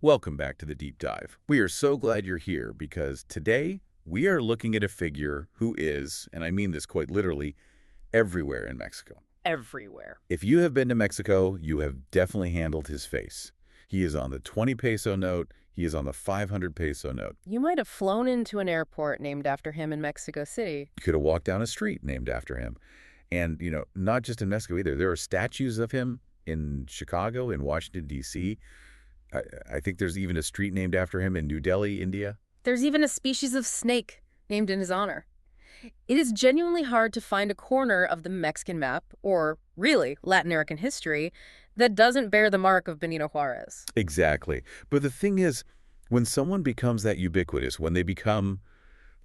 Welcome back to the Deep Dive. We are so glad you're here because today we are looking at a figure who is, and I mean this quite literally, everywhere in Mexico. Everywhere. If you have been to Mexico, you have definitely handled his face. He is on the 20 peso note. He is on the 500 peso note. You might have flown into an airport named after him in Mexico City. You could have walked down a street named after him. And, not just in Mexico either. There are statues of him in Chicago, in Washington, D.C. I think there's even a street named after him in New Delhi, India. There's even a species of snake named in his honor. It is genuinely hard to find a corner of the Mexican map, or really Latin American history, that doesn't bear the mark of Benito Juárez. Exactly. But the thing is, when someone becomes that ubiquitous, when they become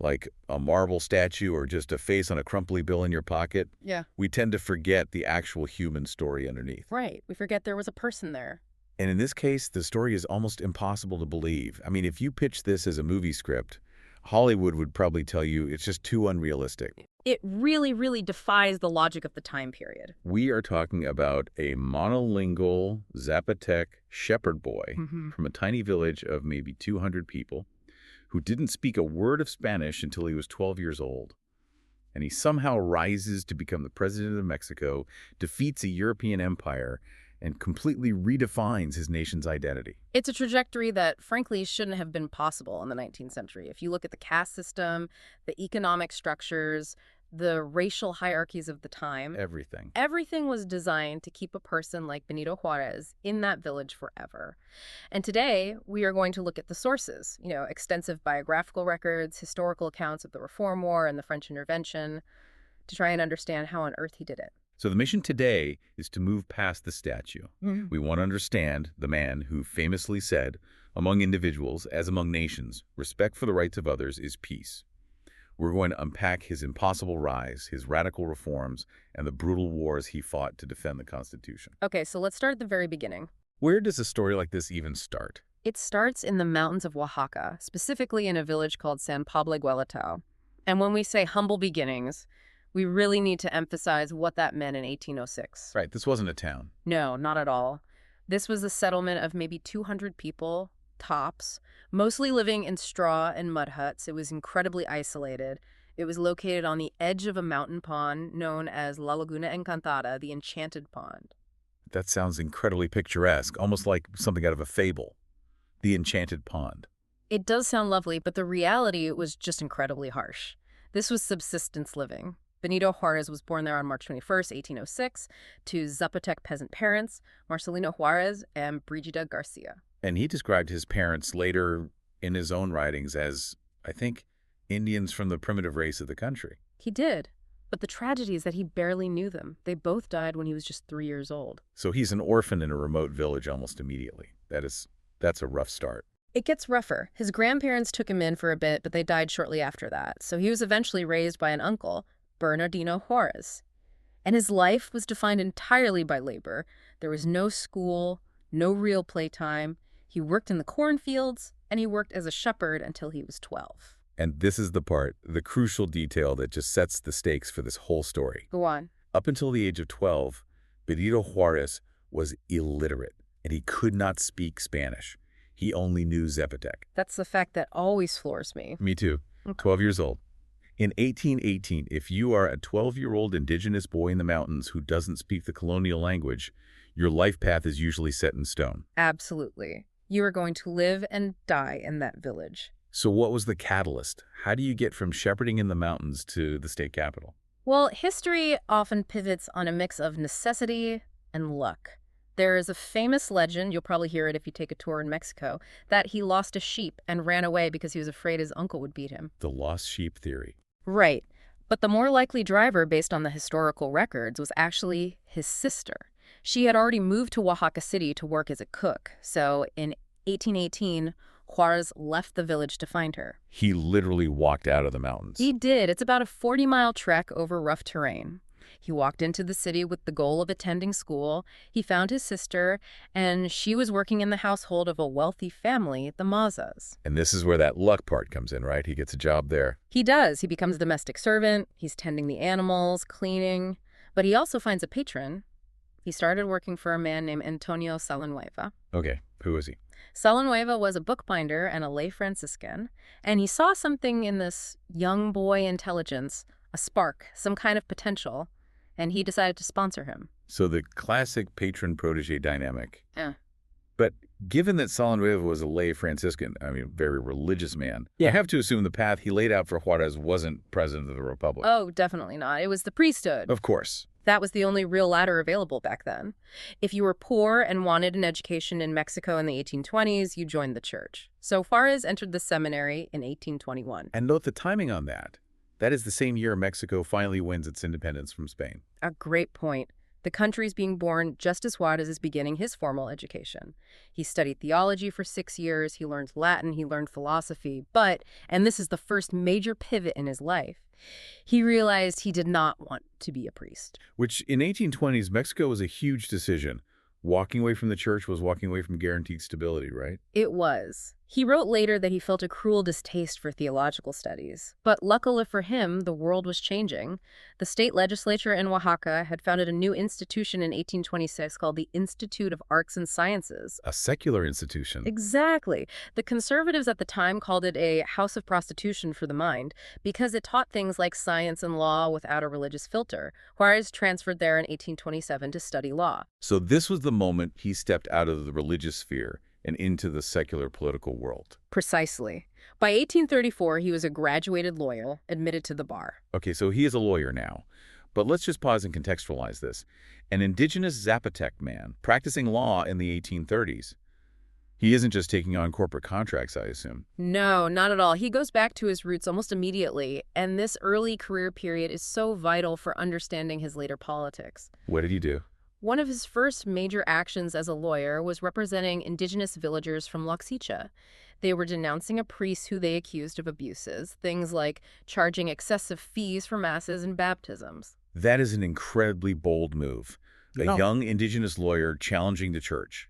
like a marble statue or just a face on a crumply bill in your pocket, we tend to forget the actual human story underneath. Right. We forget there was a person there. And in this case, the story is almost impossible to believe. I mean, if you pitch this as a movie script, Hollywood would probably tell you it's just too unrealistic. It really, really defies the logic of the time period. We are talking about a monolingual Zapotec shepherd boy from a tiny village of maybe 200 people who didn't speak a word of Spanish until he was 12 years old. And he somehow rises to become the president of Mexico, defeats a European empire, and completely redefines his nation's identity. It's a trajectory that, frankly, shouldn't have been possible in the 19th century. If you look at the caste system, the economic structures, the racial hierarchies of the time, everything was designed to keep a person like Benito Juárez in that village forever. And today, we are going to look at the sources, extensive biographical records, historical accounts of the Reform War and the French intervention, to try and understand how on earth he did it. So the mission today is to move past the statue. We want to understand the man who famously said, among individuals, as among nations, respect for the rights of others is peace. We're going to unpack his impossible rise, his radical reforms, and the brutal wars he fought to defend the Constitution. Okay, so let's start at the very beginning. Where does a story like this even start? It starts in the mountains of Oaxaca, specifically in a village called San Pablo Guelatao. And when we say humble beginnings, we really need to emphasize what that meant in 1806. Right, this wasn't a town. No, not at all. This was a settlement of maybe 200 people, tops, mostly living in straw and mud huts. It was incredibly isolated. It was located on the edge of a mountain pond known as La Laguna Encantada, the Enchanted Pond. That sounds incredibly picturesque, almost like something out of a fable. The Enchanted Pond. It does sound lovely, but the reality was just incredibly harsh. This was subsistence living. Benito Juárez was born there on March 21st, 1806, to Zapotec peasant parents, Marcelino Juárez and Brigida Garcia. And he described his parents later in his own writings as, I think, Indians from the primitive race of the country. He did. But the tragedy is that he barely knew them. They both died when he was just 3 years old. So he's an orphan in a remote village almost immediately. That's a rough start. It gets rougher. His grandparents took him in for a bit, but they died shortly after that. So he was eventually raised by an uncle, Bernardino Juárez. And his life was defined entirely by labor. There was no school, no real playtime. He worked in the cornfields, and he worked as a shepherd until he was 12. And this is the part, the crucial detail that just sets the stakes for this whole story. Go on. Up until the age of 12, Benito Juárez was illiterate, and he could not speak Spanish. He only knew Zapotec. That's the fact that always floors me. Me too. 12 years old. In 1818, if you are a 12-year-old indigenous boy in the mountains who doesn't speak the colonial language, your life path is usually set in stone. Absolutely. You are going to live and die in that village. So what was the catalyst? How do you get from shepherding in the mountains to the state capital? Well, history often pivots on a mix of necessity and luck. There is a famous legend, you'll probably hear it if you take a tour in Mexico, that he lost a sheep and ran away because he was afraid his uncle would beat him. The lost sheep theory. Right. But the more likely driver, based on the historical records, was actually his sister. She had already moved to Oaxaca City to work as a cook. So in 1818, Juárez left the village to find her. He literally walked out of the mountains. He did. It's about a 40-mile trek over rough terrain. He walked into the city with the goal of attending school. He found his sister, and she was working in the household of a wealthy family, the Mazas. And this is where that luck part comes in, right? He gets a job there. He does. He becomes a domestic servant. He's tending the animals, cleaning. But he also finds a patron. He started working for a man named Antonio Salanueva. Okay, who is he? Salanueva was a bookbinder and a lay Franciscan, and he saw something in this young boy intelligence, a spark, some kind of potential, and he decided to sponsor him. So the classic patron-protege dynamic. Yeah. But given that Salanueva was a lay Franciscan, very religious man, I have to assume the path he laid out for Juárez wasn't president of the Republic. Oh, definitely not. It was the priesthood. Of course. That was the only real ladder available back then. If you were poor and wanted an education in Mexico in the 1820s, you joined the church. So Juárez entered the seminary in 1821. And note the timing on that. That is the same year Mexico finally wins its independence from Spain. A great point. The country's being born just as Juárez is beginning his formal education. He studied theology for 6 years, he learned Latin, he learned philosophy, but, and this is the first major pivot in his life, he realized he did not want to be a priest. Which, in 1820s, Mexico was a huge decision. Walking away from the church was walking away from guaranteed stability, right? It was. He wrote later that he felt a cruel distaste for theological studies. But luckily for him, the world was changing. The state legislature in Oaxaca had founded a new institution in 1826 called the Institute of Arts and Sciences. A secular institution. Exactly. The conservatives at the time called it a house of prostitution for the mind because it taught things like science and law without a religious filter. Juárez transferred there in 1827 to study law. So this was the moment he stepped out of the religious sphere and into the secular political world. Precisely. By 1834, he was a graduated lawyer, admitted to the bar. Okay, so he is a lawyer now. But let's just pause and contextualize this. An indigenous Zapotec man practicing law in the 1830s. He isn't just taking on corporate contracts, I assume. No, not at all. He goes back to his roots almost immediately, and this early career period is so vital for understanding his later politics. What did he do? One of his first major actions as a lawyer was representing indigenous villagers from Oaxaca. They were denouncing a priest who they accused of abuses, things like charging excessive fees for masses and baptisms. That is an incredibly bold move. A young indigenous lawyer challenging the church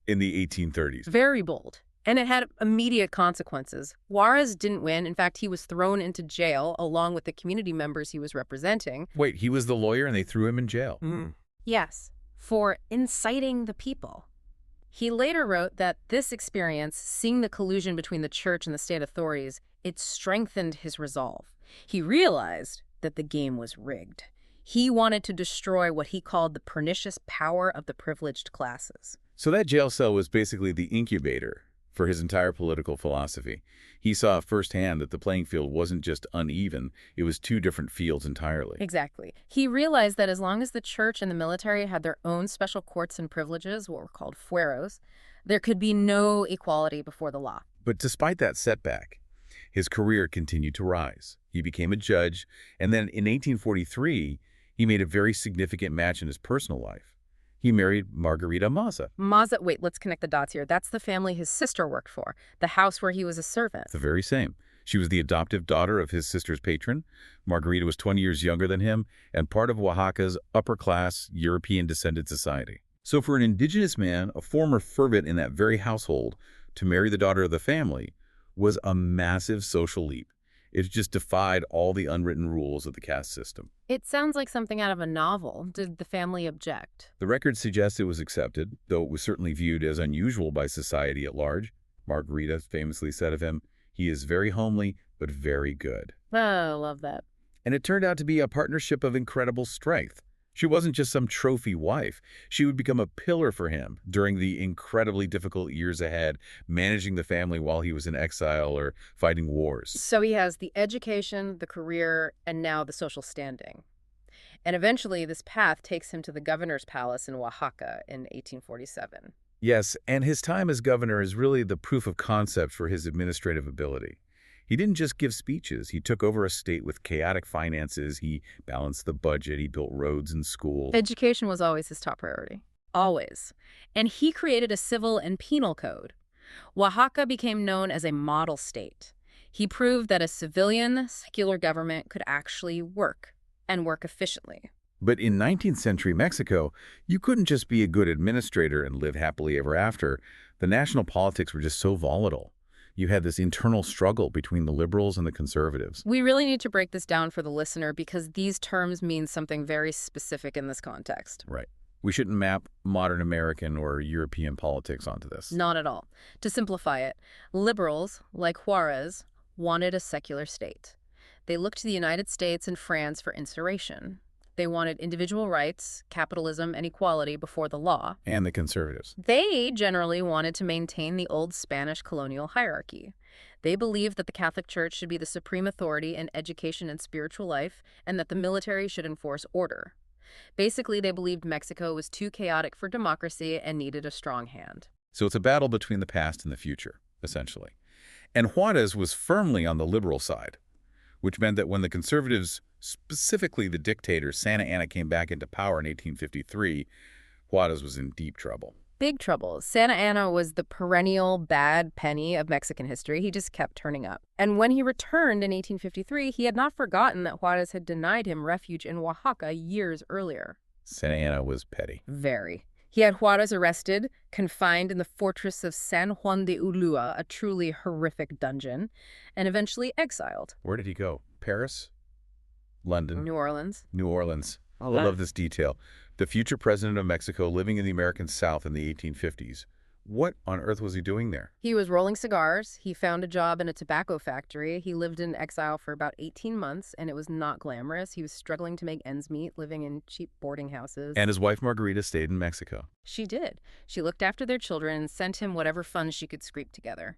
in the 1830s. Very bold. And it had immediate consequences. Juárez didn't win. In fact, he was thrown into jail along with the community members he was representing. Wait, he was the lawyer and they threw him in jail? Yes, for inciting the people. He later wrote that this experience, seeing the collusion between the church and the state authorities, it strengthened his resolve. He realized that the game was rigged. He wanted to destroy what he called the pernicious power of the privileged classes. So that jail cell was basically the incubator for his entire political philosophy. He saw firsthand that the playing field wasn't just uneven, it was two different fields entirely. Exactly. He realized that as long as the church and the military had their own special courts and privileges, what were called fueros, there could be no equality before the law. But despite that setback, his career continued to rise. He became a judge, and then in 1843, he made a very significant match in his personal life. He married Margarita Maza. Maza, wait, let's connect the dots here. That's the family his sister worked for, the house where he was a servant. The very same. She was the adoptive daughter of his sister's patron. Margarita was 20 years younger than him and part of Oaxaca's upper-class European-descended society. So for an indigenous man, a former fervent in that very household, to marry the daughter of the family was a massive social leap. It just defied all the unwritten rules of the caste system. It sounds like something out of a novel. Did the family object? The record suggests it was accepted, though it was certainly viewed as unusual by society at large. Margarita famously said of him, "He is very homely, but very good." Oh, I love that. And it turned out to be a partnership of incredible strength. She wasn't just some trophy wife. She would become a pillar for him during the incredibly difficult years ahead, managing the family while he was in exile or fighting wars. So he has the education, the career, and now the social standing. And eventually this path takes him to the governor's palace in Oaxaca in 1847. Yes, and his time as governor is really the proof of concept for his administrative ability. He didn't just give speeches. He took over a state with chaotic finances. He balanced the budget. He built roads and schools. Education was always his top priority. Always. And he created a civil and penal code. Oaxaca became known as a model state. He proved that a civilian, secular government could actually work, and work efficiently. But in 19th century Mexico, you couldn't just be a good administrator and live happily ever after. The national politics were just so volatile. You had this internal struggle between the liberals and the conservatives. We really need to break this down for the listener because these terms mean something very specific in this context. Right. We shouldn't map modern American or European politics onto this. Not at all. To simplify it, liberals, like Juárez, wanted a secular state. They looked to the United States and France for inspiration. They wanted individual rights, capitalism, and equality before the law. And the conservatives. They generally wanted to maintain the old Spanish colonial hierarchy. They believed that the Catholic Church should be the supreme authority in education and spiritual life, and that the military should enforce order. Basically, they believed Mexico was too chaotic for democracy and needed a strong hand. So it's a battle between the past and the future, essentially. And Juárez was firmly on the liberal side, which meant that when the conservatives, specifically the dictator Santa Anna, came back into power in 1853, Juárez was in deep trouble. Big trouble. Santa Anna was the perennial bad penny of Mexican history. He just kept turning up. And when he returned in 1853, he had not forgotten that Juárez had denied him refuge in Oaxaca years earlier. Santa Anna was petty. Very. He had Juárez arrested, confined in the fortress of San Juan de Ulua, a truly horrific dungeon, and eventually exiled. Where did he go? Paris? London? New Orleans. New Orleans. I love this detail. The future president of Mexico living in the American South in the 1850s. What on earth was he doing there? He was rolling cigars. He found a job in a tobacco factory. He lived in exile for about 18 months, and it was not glamorous. He was struggling to make ends meet, living in cheap boarding houses. And his wife Margarita stayed in Mexico. She did. She looked after their children and sent him whatever funds she could scrape together.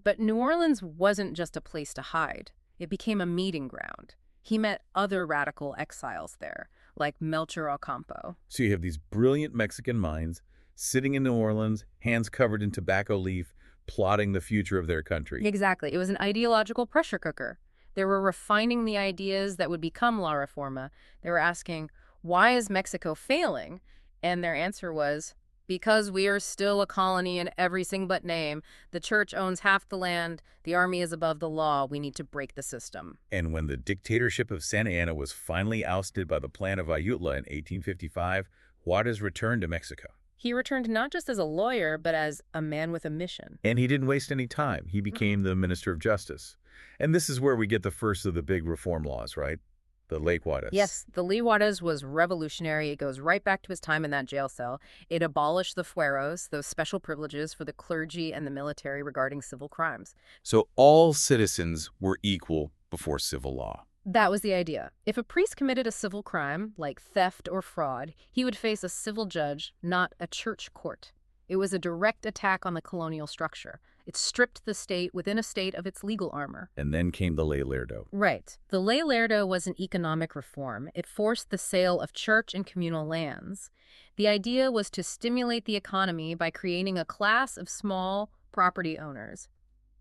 But New Orleans wasn't just a place to hide. It became a meeting ground. He met other radical exiles there, like Melchor Ocampo. So you have these brilliant Mexican minds sitting in New Orleans, hands covered in tobacco leaf, plotting the future of their country. Exactly. It was an ideological pressure cooker. They were refining the ideas that would become La Reforma. They were asking, why is Mexico failing? And their answer was, because we are still a colony in everything but name. The church owns half the land. The army is above the law. We need to break the system. And when the dictatorship of Santa Anna was finally ousted by the plan of Ayutla in 1855, Juárez returned to Mexico. He returned not just as a lawyer, but as a man with a mission. And he didn't waste any time. He became the Minister of Justice. And this is where we get the first of the big reform laws, right? The Ley Juárez. Yes, the Ley Juárez was revolutionary. It goes right back to his time in that jail cell. It abolished the fueros, those special privileges for the clergy and the military regarding civil crimes. So all citizens were equal before civil law. That was the idea. If a priest committed a civil crime, like theft or fraud, he would face a civil judge, not a church court. It was a direct attack on the colonial structure. It stripped the state within a state of its legal armor. And then came the ley lerdo. Right. The ley lerdo was an economic reform. It forced the sale of church and communal lands. The idea was to stimulate the economy by creating a class of small property owners.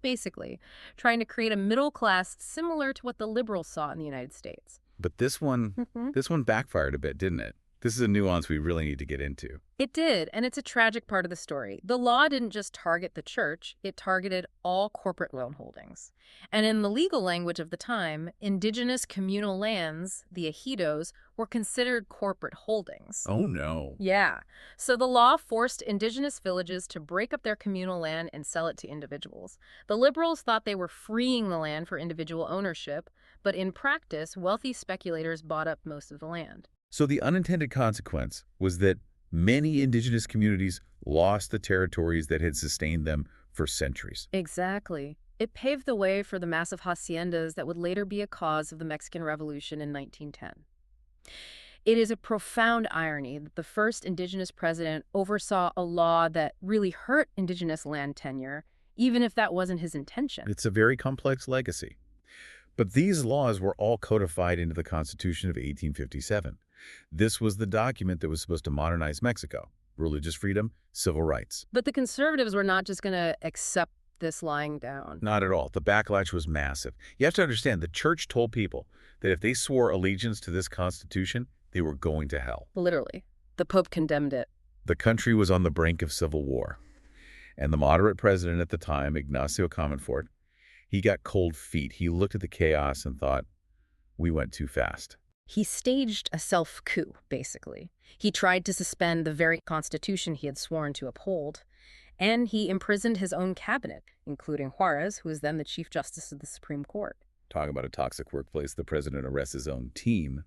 Basically, trying to create a middle class similar to what the liberals saw in the United States. But this one backfired a bit, didn't it? This is a nuance we really need to get into. It did, and it's a tragic part of the story. The law didn't just target the church, it targeted all corporate loan holdings. And in the legal language of the time, indigenous communal lands, the ejidos, were considered corporate holdings. Oh, no. Yeah. So the law forced indigenous villages to break up their communal land and sell it to individuals. The liberals thought they were freeing the land for individual ownership, but in practice, wealthy speculators bought up most of the land. So the unintended consequence was that many indigenous communities lost the territories that had sustained them for centuries. Exactly. It paved the way for the massive haciendas that would later be a cause of the Mexican Revolution in 1910. It is a profound irony that the first indigenous president oversaw a law that really hurt indigenous land tenure, even if that wasn't his intention. It's a very complex legacy. But these laws were all codified into the Constitution of 1857. This was the document that was supposed to modernize Mexico. Religious freedom, civil rights. But the conservatives were not just going to accept this lying down. Not at all. The backlash was massive. You have to understand, the church told people that if they swore allegiance to this Constitution, they were going to hell. Literally. The Pope condemned it. The country was on the brink of civil war. And the moderate president at the time, Ignacio Comonfort, he got cold feet. He looked at the chaos and thought, we went too fast. He staged a self-coup, basically. He tried to suspend the very constitution he had sworn to uphold, and he imprisoned his own cabinet, including Juárez, who was then the Chief Justice of the Supreme Court. Talk about a toxic workplace. The president arrests his own team.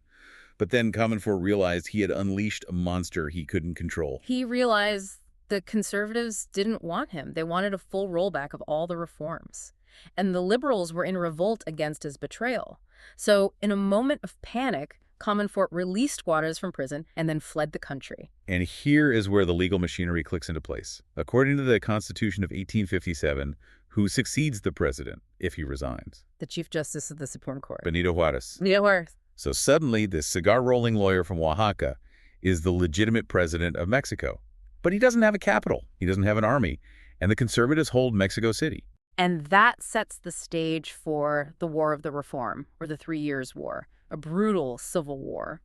But then Comonfort realized he had unleashed a monster he couldn't control. He realized the conservatives didn't want him. They wanted a full rollback of all the reforms. And the liberals were in revolt against his betrayal. So in a moment of panic, Comonfort released Juárez from prison and then fled the country. And here is where the legal machinery clicks into place. According to the Constitution of 1857, who succeeds the president if he resigns? The Chief Justice of the Supreme Court. Benito Juárez. Benito Juárez. So suddenly, this cigar-rolling lawyer from Oaxaca is the legitimate president of Mexico. But he doesn't have a capital. He doesn't have an army. And the conservatives hold Mexico City. And that sets the stage for the War of the Reform, or the 3 Years' War, a brutal civil war.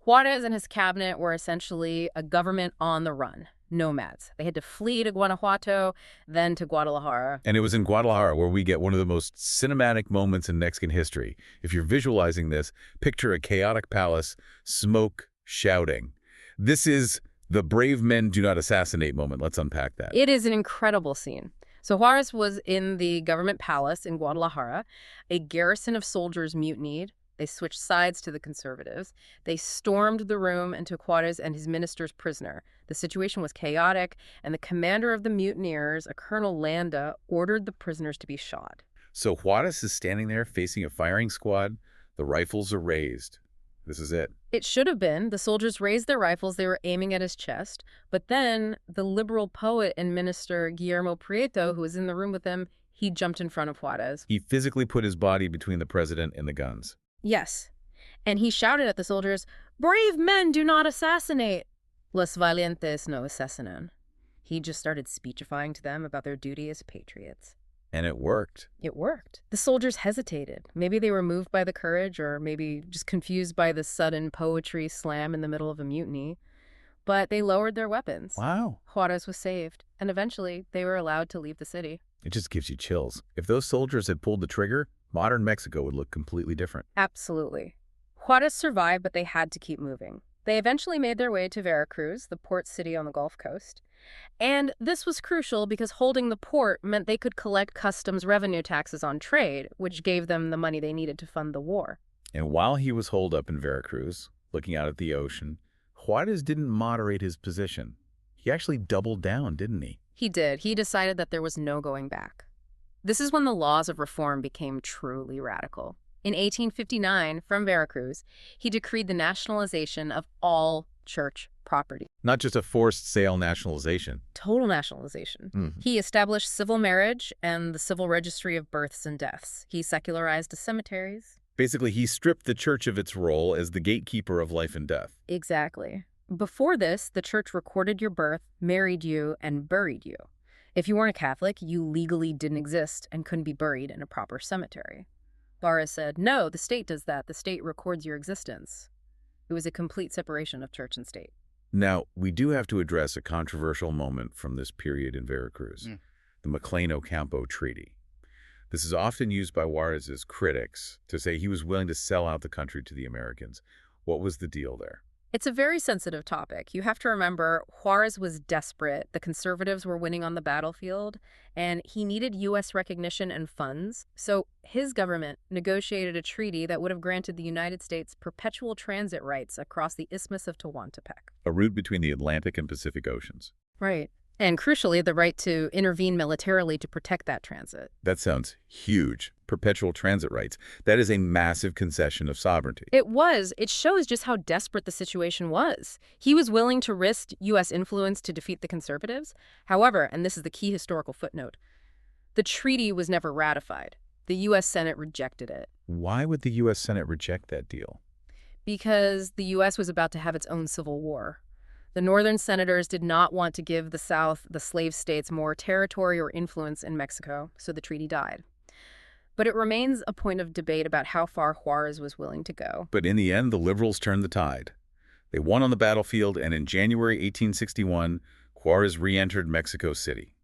Juárez and his cabinet were essentially a government on the run, nomads. They had to flee to Guanajuato, then to Guadalajara. And it was in Guadalajara where we get one of the most cinematic moments in Mexican history. If you're visualizing this, picture a chaotic palace, smoke, shouting. This is the brave men do not assassinate moment. Let's unpack that. It is an incredible scene. So Juárez was in the government palace in Guadalajara. A garrison of soldiers mutinied. They switched sides to the conservatives. They stormed the room and took Juárez and his ministers prisoner. The situation was chaotic, and the commander of the mutineers, a Colonel Landa, ordered the prisoners to be shot. So Juárez is standing there facing a firing squad. The rifles are raised. This is it. It should have been. The soldiers raised their rifles. They were aiming at his chest. But then the liberal poet and minister Guillermo Prieto, who was in the room with him, he jumped in front of Juárez. He physically put his body between the president and the guns. Yes. And he shouted at the soldiers, "Brave men do not assassinate. Los valientes no asesinan." He just started speechifying to them about their duty as patriots. And it worked. It worked. The soldiers hesitated. Maybe they were moved by the courage, or maybe just confused by the sudden poetry slam in the middle of a mutiny. But they lowered their weapons. Wow. Juárez was saved, and eventually they were allowed to leave the city. It just gives you chills. If those soldiers had pulled the trigger, modern Mexico would look completely different. Absolutely. Juárez survived, but they had to keep moving. They eventually made their way to Veracruz, the port city on the Gulf Coast. And this was crucial because holding the port meant they could collect customs revenue taxes on trade, which gave them the money they needed to fund the war. And while he was holed up in Veracruz, looking out at the ocean, Juárez didn't moderate his position. He actually doubled down, didn't he? He did. He decided that there was no going back. This is when the laws of reform became truly radical. In 1859, from Veracruz, he decreed the nationalization of all church property. Not just a forced sale nationalization. Total nationalization. Mm-hmm. He established civil marriage and the civil registry of births and deaths. He secularized the cemeteries. Basically, he stripped the church of its role as the gatekeeper of life and death. Exactly. Before this, the church recorded your birth, married you, and buried you. If you weren't a Catholic, you legally didn't exist and couldn't be buried in a proper cemetery. Juárez said, no, the state does that. The state records your existence. It was a complete separation of church and state. Now, we do have to address a controversial moment from this period in Veracruz, the Maclean-Ocampo Treaty. This is often used by Juárez's critics to say he was willing to sell out the country to the Americans. What was the deal there? It's a very sensitive topic. You have to remember, Juárez was desperate. The conservatives were winning on the battlefield, and he needed U.S. recognition and funds. So his government negotiated a treaty that would have granted the United States perpetual transit rights across the Isthmus of Tehuantepec. A route between the Atlantic and Pacific Oceans. Right. And crucially, the right to intervene militarily to protect that transit. That sounds huge. Perpetual transit rights. That is a massive concession of sovereignty. It was. It shows just how desperate the situation was. He was willing to risk U.S. influence to defeat the conservatives. However, and this is the key historical footnote, the treaty was never ratified. The U.S. Senate rejected it. Why would the U.S. Senate reject that deal? Because the U.S. was about to have its own civil war. The northern senators did not want to give the South, the slave states, more territory or influence in Mexico, so the treaty died. But it remains a point of debate about how far Juárez was willing to go. But in the end, the liberals turned the tide. They won on the battlefield, and in January 1861, Juárez re-entered Mexico City.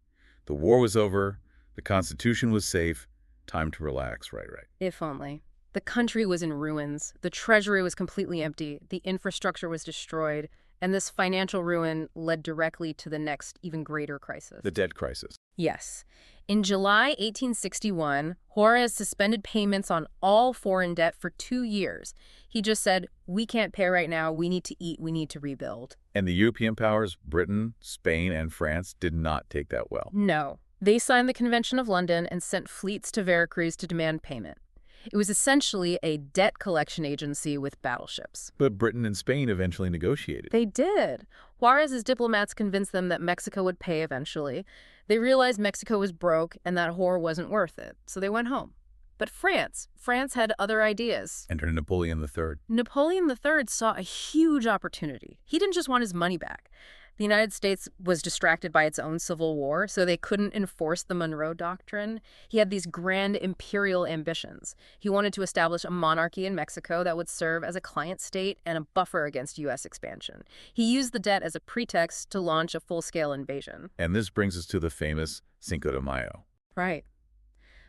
The war was over, the Constitution was safe, time to relax, right. If only. The country was in ruins, the treasury was completely empty, the infrastructure was destroyed, And this financial ruin led directly to the next, even greater crisis. The debt crisis. Yes. In July 1861, Juárez suspended payments on all foreign debt for 2 years. He just said, we can't pay right now, we need to eat, we need to rebuild. And the European powers, Britain, Spain, and France, did not take that well. No. They signed the Convention of London and sent fleets to Veracruz to demand payment. It was essentially a debt collection agency with battleships. But Britain and Spain eventually negotiated. They did. Juárez's diplomats convinced them that Mexico would pay eventually. They realized Mexico was broke and that whore wasn't worth it, so they went home. But France had other ideas. Enter Napoleon III. Napoleon III saw a huge opportunity. He didn't just want his money back. The United States was distracted by its own civil war, so they couldn't enforce the Monroe Doctrine. He had these grand imperial ambitions. He wanted to establish a monarchy in Mexico that would serve as a client state and a buffer against U.S. expansion. He used the debt as a pretext to launch a full-scale invasion. And this brings us to the famous Cinco de Mayo. Right.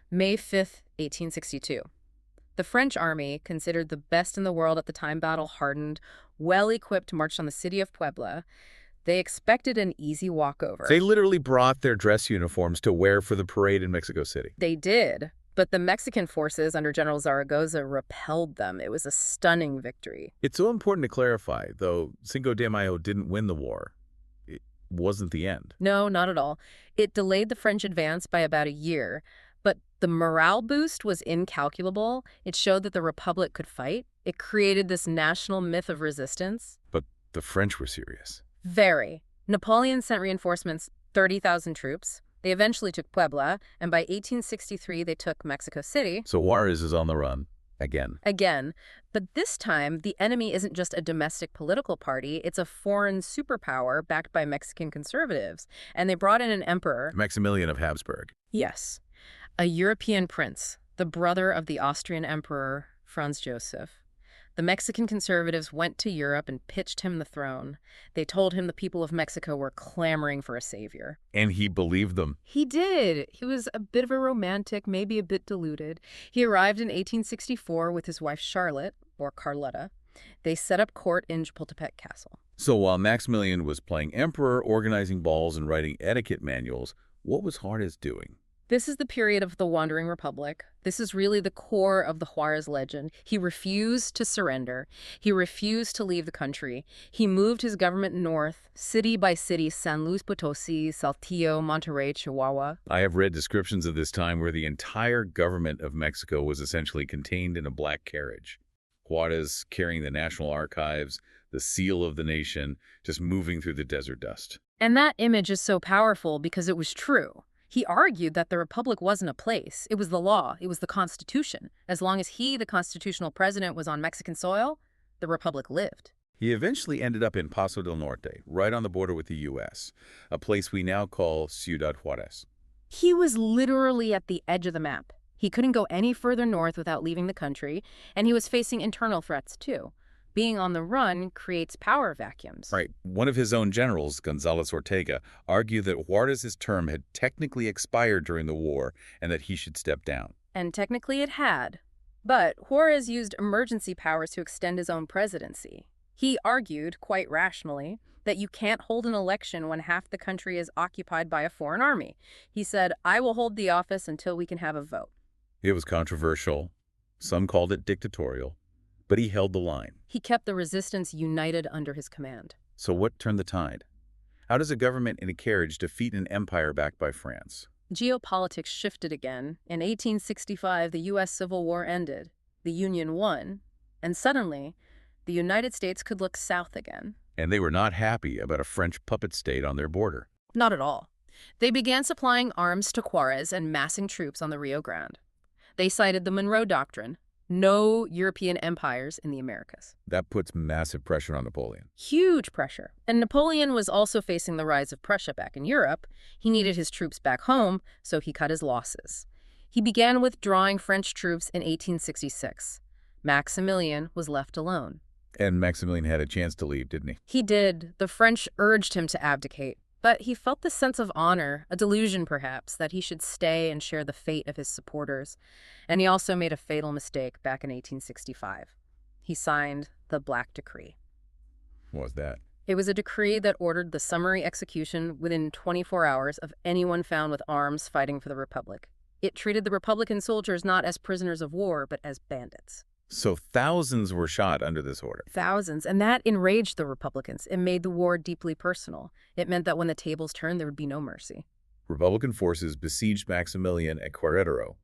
May 5th, 1862. The French army, considered the best in the world at the time, battle-hardened, well-equipped, marched on the city of Puebla. They expected an easy walkover. They literally brought their dress uniforms to wear for the parade in Mexico City. They did, but the Mexican forces under General Zaragoza repelled them. It was a stunning victory. It's so important to clarify, though Cinco de Mayo didn't win the war. It wasn't the end. No, not at all. It delayed the French advance by about a year, but the morale boost was incalculable. It showed that the Republic could fight. It created this national myth of resistance. But the French were serious. Very. Napoleon sent reinforcements, 30,000 troops. They eventually took Puebla, and by 1863 they took Mexico City. So Juárez is on the run. Again. But this time, the enemy isn't just a domestic political party, it's a foreign superpower backed by Mexican conservatives. And they brought in an emperor. Maximilian of Habsburg. Yes. A European prince, the brother of the Austrian emperor, Franz Joseph. The Mexican conservatives went to Europe and pitched him the throne. They told him the people of Mexico were clamoring for a savior. And he believed them. He did. He was a bit of a romantic, maybe a bit deluded. He arrived in 1864 with his wife Charlotte, or Carlotta. They set up court in Zapotec Castle. So while Maximilian was playing emperor, organizing balls, and writing etiquette manuals, what was Juárez doing? This is the period of the Wandering Republic. This is really the core of the Juárez legend. He refused to surrender. He refused to leave the country. He moved his government north, city by city, San Luis Potosi, Saltillo, Monterrey, Chihuahua. I have read descriptions of this time where the entire government of Mexico was essentially contained in a black carriage. Juárez carrying the National Archives, the seal of the nation, just moving through the desert dust. And that image is so powerful because it was true. He argued that the Republic wasn't a place. It was the law. It was the Constitution. As long as he, the constitutional president, was on Mexican soil, the Republic lived. He eventually ended up in Paso del Norte, right on the border with the U.S., a place we now call Ciudad Juárez. He was literally at the edge of the map. He couldn't go any further north without leaving the country, and he was facing internal threats, too. Being on the run creates power vacuums. Right. One of his own generals, González Ortega, argued that Juárez's term had technically expired during the war and that he should step down. And technically it had. But Juárez used emergency powers to extend his own presidency. He argued, quite rationally, that you can't hold an election when half the country is occupied by a foreign army. He said, I will hold the office until we can have a vote. It was controversial. Some called it dictatorial. But he held the line. He kept the resistance united under his command. So what turned the tide? How does a government in a carriage defeat an empire backed by France? Geopolitics shifted again. In 1865, the U.S. Civil War ended. The Union won. And suddenly, the United States could look south again. And they were not happy about a French puppet state on their border. Not at all. They began supplying arms to Juárez and massing troops on the Rio Grande. They cited the Monroe Doctrine. No European empires in the Americas. That puts massive pressure on Napoleon. Huge pressure. And Napoleon was also facing the rise of Prussia back in Europe. He needed his troops back home, so he cut his losses. He began withdrawing French troops in 1866. Maximilian was left alone. And Maximilian had a chance to leave, didn't he? He did. The French urged him to abdicate. But he felt the sense of honor, a delusion perhaps, that he should stay and share the fate of his supporters. And he also made a fatal mistake back in 1865. He signed the Black Decree. What was that? It was a decree that ordered the summary execution within 24 hours of anyone found with arms fighting for the Republic. It treated the Republican soldiers not as prisoners of war, but as bandits. So thousands were shot under this order. Thousands, and that enraged the Republicans. It made the war deeply personal. It meant that when the tables turned, there would be no mercy. Republican forces besieged Maximilian at Querétaro.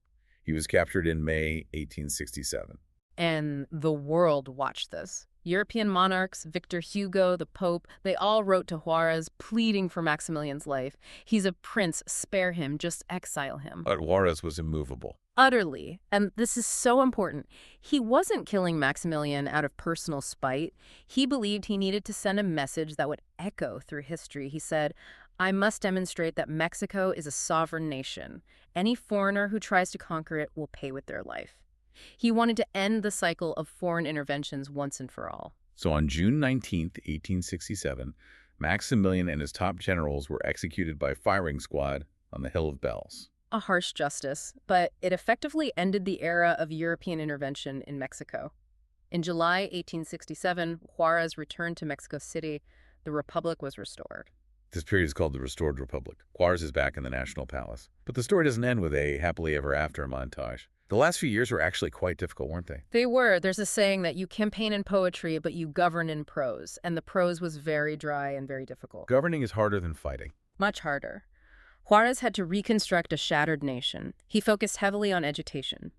He was captured in May 1867. And the world watched this. European monarchs, Victor Hugo, the Pope, they all wrote to Juárez pleading for Maximilian's life. He's a prince, spare him, just exile him. But Juárez was immovable. Utterly. And this is so important. He wasn't killing Maximilian out of personal spite. He believed he needed to send a message that would echo through history. He said, I must demonstrate that Mexico is a sovereign nation. Any foreigner who tries to conquer it will pay with their life. He wanted to end the cycle of foreign interventions once and for all. So on June 19, 1867, Maximilian and his top generals were executed by firing squad on the Hill of Bells. A harsh justice, but it effectively ended the era of European intervention in Mexico. In July 1867, Juárez returned to Mexico City. The Republic was restored. This period is called the Restored Republic. Juárez is back in the National Palace. But the story doesn't end with a happily ever after montage. The last few years were actually quite difficult, weren't they? They were. There's a saying that you campaign in poetry, but you govern in prose. And the prose was very dry and very difficult. Governing is harder than fighting. Much harder. Juárez had to reconstruct a shattered nation. He focused heavily on education.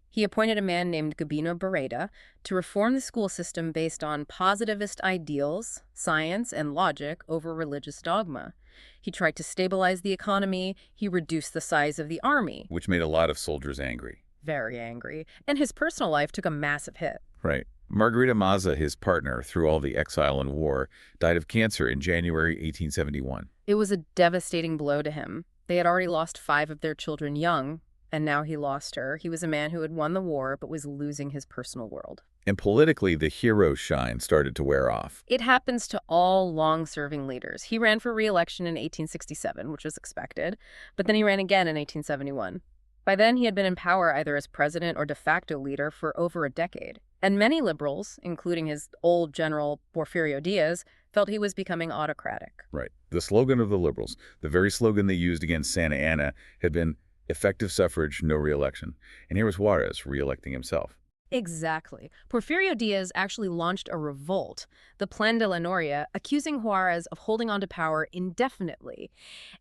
He appointed a man named Gabino Barreda to reform the school system based on positivist ideals, science, and logic over religious dogma. He tried to stabilize the economy. He reduced the size of the army. Which made a lot of soldiers angry. Very angry. And his personal life took a massive hit. Right. Margarita Maza, his partner through all the exile and war, died of cancer in January 1871. It was a devastating blow to him. They had already lost 5 of their children young, and now he lost her. He was a man who had won the war, but was losing his personal world. And politically, the hero shine started to wear off. It happens to all long-serving leaders. He ran for re-election in 1867, which was expected, but then he ran again in 1871. By then, he had been in power either as president or de facto leader for over a decade. And many liberals, including his old general Porfirio Díaz, felt he was becoming autocratic. Right. The slogan of the liberals, the very slogan they used against Santa Anna, had been effective suffrage, no re-election. And here was Juárez re-electing himself. Exactly. Porfirio Díaz actually launched a revolt, the Plan de la Noria, accusing Juárez of holding on to power indefinitely.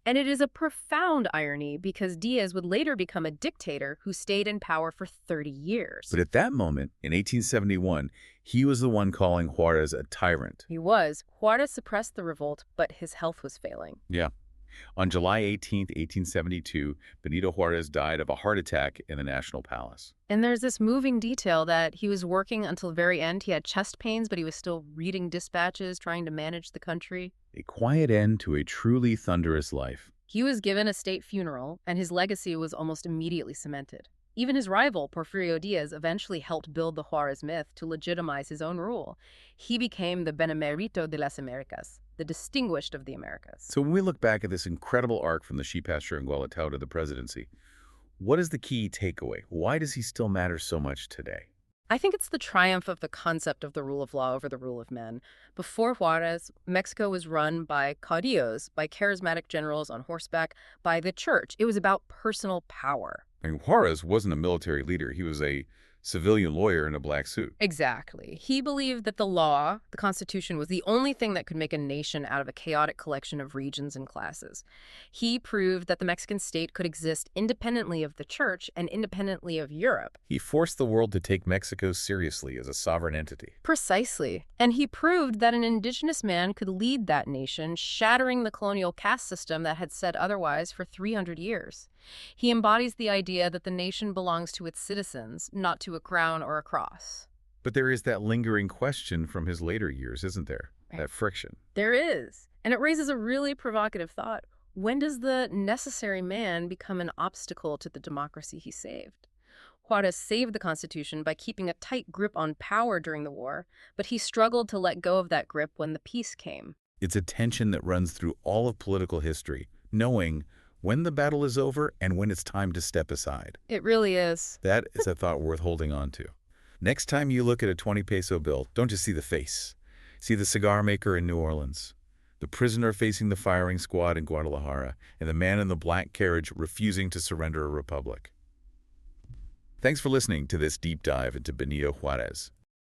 And it is a profound irony because Díaz would later become a dictator who stayed in power for 30 years. But at that moment, in 1871, he was the one calling Juárez a tyrant. He was. Juárez suppressed the revolt, but his health was failing. Yeah. On July 18, 1872, Benito Juárez died of a heart attack in the National Palace. And there's this moving detail that he was working until the very end. He had chest pains, but he was still reading dispatches, trying to manage the country. A quiet end to a truly thunderous life. He was given a state funeral, and his legacy was almost immediately cemented. Even his rival, Porfirio Díaz, eventually helped build the Juárez myth to legitimize his own rule. He became the Benemérito de las Américas, the distinguished of the Americas. So when we look back at this incredible arc from the sheep pasture in Gualatao to the presidency, what is the key takeaway? Why does he still matter so much today? I think it's the triumph of the concept of the rule of law over the rule of men. Before Juárez, Mexico was run by caudillos, by charismatic generals on horseback, by the church. It was about personal power. And Juárez wasn't a military leader. He was a civilian lawyer in a black suit. Exactly. He believed that the law, the Constitution, was the only thing that could make a nation out of a chaotic collection of regions and classes. He proved that the Mexican state could exist independently of the church and independently of Europe. He forced the world to take Mexico seriously as a sovereign entity. Precisely. And he proved that an indigenous man could lead that nation, shattering the colonial caste system that had said otherwise for 300 years. He embodies the idea that the nation belongs to its citizens, not to a crown or a cross. But there is that lingering question from his later years, isn't there? That friction. There is. And it raises a really provocative thought. When does the necessary man become an obstacle to the democracy he saved? Juárez saved the Constitution by keeping a tight grip on power during the war, but he struggled to let go of that grip when the peace came. It's a tension that runs through all of political history, knowing when the battle is over and when it's time to step aside. It really is. That is a thought worth holding on to. Next time you look at a 20 peso bill, don't just see the face. See the cigar maker in New Orleans, the prisoner facing the firing squad in Guadalajara, and the man in the black carriage refusing to surrender a republic. Thanks for listening to this deep dive into Benito Juárez.